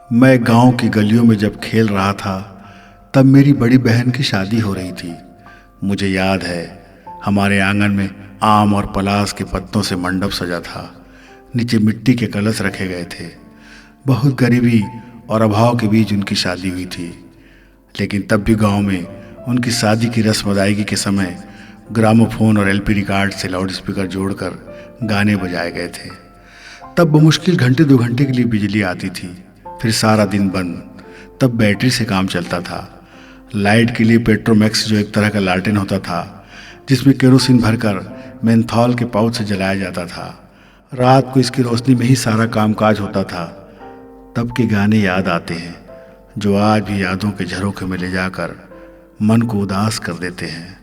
मैं गांव की गलियों में जब खेल रहा था तब मेरी बड़ी बहन की शादी हो रही थी। मुझे याद है हमारे आंगन में आम और पलास के पत्तों से मंडप सजा था। नीचे मिट्टी के कलश रखे गए थे। बहुत गरीबी और अभाव के बीच उनकी शादी हुई थी, लेकिन तब भी गांव में उनकी शादी की रस्म अदायगी के समय ग्रामोफोन और एलपी रिकॉर्ड से लाउड स्पीकर जोड़कर गाने बजाए गए थे। तब बमुश्किल घंटे 2 घंटे के लिए बिजली आती थी, फिर सारा दिन बंद। तब बैटरी से काम चलता था। लाइट के लिए पेट्रोमैक्स, जो एक तरह का लालटेन होता था जिसमें केरोसिन भरकर मेंथॉल के पाउच से जलाया जाता था। रात को इसकी रोशनी में ही सारा कामकाज होता था। तब के गाने याद आते हैं जो आज भी यादों के झरोखे में ले जाकर मन को उदास कर देते हैं।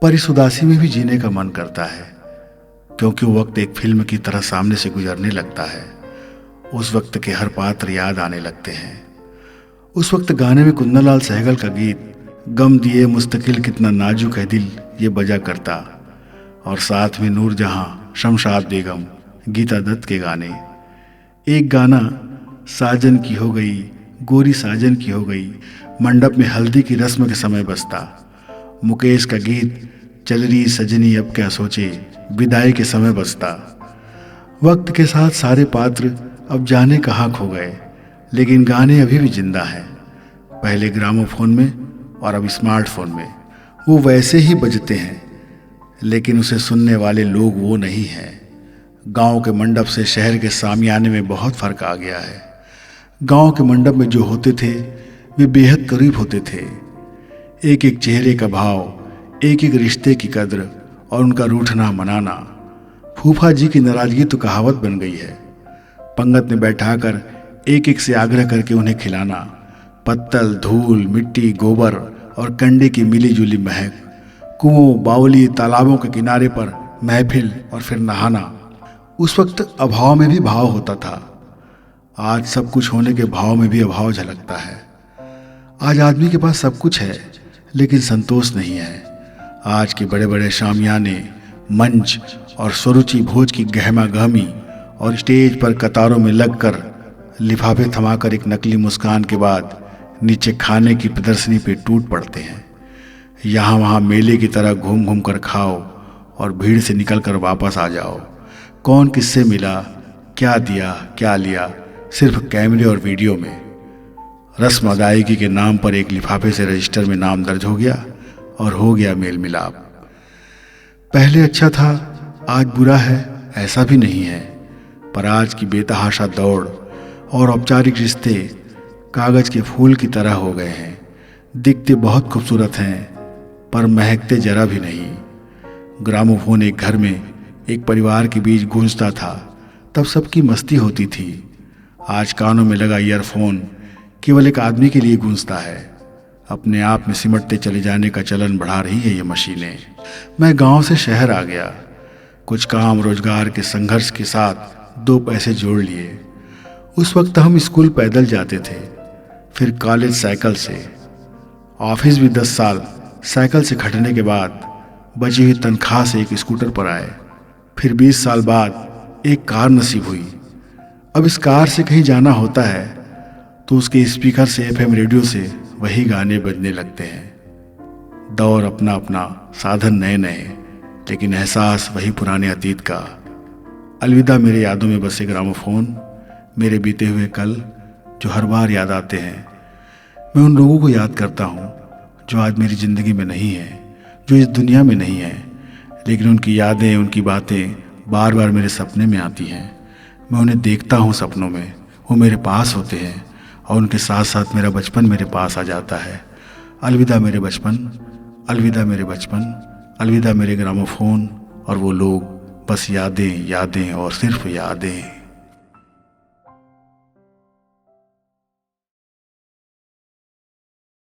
पर इस उदासी में भी जीने का मन करता है, क्योंकि वो वक्त एक फिल्म की तरह सामने से गुजरने लगता है। उस वक्त के हर पात्र याद आने लगते हैं। उस वक्त गाने में कुंदनलाल सहगल का गीत गम दिए मुस्तकिल कितना नाजुक है दिल ये बजा करता, और साथ में नूरजहां, शमशाद बेगम, गीता दत्त के गाने। एक गाना साजन की हो गई, गोरी साजन की हो गई, मंडप में हल्दी की रस्म के समय बजता। मुकेश का गीत चल रही सजनी अब क्या सोचे, विदाई के समय बजता। वक्त के साथ सारे पात्र अब जाने कहाँ खो गए, लेकिन गाने अभी भी जिंदा हैं। पहले ग्रामोफोन में और अब स्मार्टफोन में वो वैसे ही बजते हैं, लेकिन उसे सुनने वाले लोग वो नहीं हैं। गांव के मंडप से शहर के सामियाने में बहुत फर्क आ गया है। गांव के मंडप में जो होते थे वे बेहद करीब होते थे। एक एक चेहरे का भाव, एक एक रिश्ते की कद्र और उनका रूठना मनाना। फूफा जी की नाराजगी तो कहावत बन गई है। पंगत में बैठाकर एक एक से आग्रह करके उन्हें खिलाना। पत्तल, धूल, मिट्टी, गोबर और कंडे की मिली जुली महक। कुओं, बावली, तालाबों के किनारे पर महफिल और फिर नहाना। उस वक्त अभाव में भी भाव होता था। आज सब कुछ होने के भाव में भी अभाव झलकता है। आज आदमी के पास सब कुछ है, लेकिन संतोष नहीं है। आज के बड़े बड़े शामियाने, मंच और स्वरुचि भोज की गहमा गहमी और स्टेज पर कतारों में लगकर लिफाफे थमाकर एक नकली मुस्कान के बाद नीचे खाने की प्रदर्शनी पे टूट पड़ते हैं। यहाँ वहाँ मेले की तरह घूम घूम कर खाओ और भीड़ से निकल कर वापस आ जाओ। कौन किससे मिला, क्या दिया, क्या लिया, सिर्फ कैमरे और वीडियो में। रस्म अदायगी के नाम पर एक लिफाफे से रजिस्टर में नाम दर्ज हो गया और हो गया मेल मिलाप। पहले अच्छा था, आज बुरा है, ऐसा भी नहीं है। पर आज की बेतहाशा दौड़ और औपचारिक रिश्ते कागज के फूल की तरह हो गए हैं। दिखते बहुत खूबसूरत हैं, पर महकते जरा भी नहीं। ग्रामोफोन एक घर में, एक परिवार के बीच गूंजता था, तब सबकी मस्ती होती थी। आज कानों में लगा ईयरफोन केवल एक आदमी के लिए गूंजता है। अपने आप में सिमटते चले जाने का चलन बढ़ा रही है ये मशीनें। मैं गांव से शहर आ गया। कुछ काम रोजगार के संघर्ष के साथ 2 पैसे जोड़ लिए। उस वक्त हम स्कूल पैदल जाते थे, फिर कॉलेज साइकिल से, ऑफिस भी 10 साल साइकिल से खटने के बाद बची हुई तनख्वाह से एक स्कूटर पर आए। फिर 20 साल बाद एक कार नसीब हुई। अब इस कार से कहीं जाना होता है तो उसके स्पीकर से, एफएम रेडियो से वही गाने बजने लगते हैं। दौर अपना अपना, साधन नए नए, लेकिन एहसास वही पुराने अतीत का। अलविदा मेरे यादों में बसे ग्रामोफोन, मेरे बीते हुए कल जो हर बार याद आते हैं। मैं उन लोगों को याद करता हूँ जो आज मेरी ज़िंदगी में नहीं है, जो इस दुनिया में नहीं है, लेकिन उनकी यादें, उनकी बातें बार बार मेरे सपने में आती हैं। मैं उन्हें देखता हूँ सपनों में, वो मेरे पास होते हैं और उनके साथ साथ मेरा बचपन मेरे पास आ जाता है। अलविदा मेरे बचपन, अलविदा मेरे बचपन, अलविदा मेरे ग्रामोफोन और वो लोग। बस यादें, यादें और सिर्फ यादें।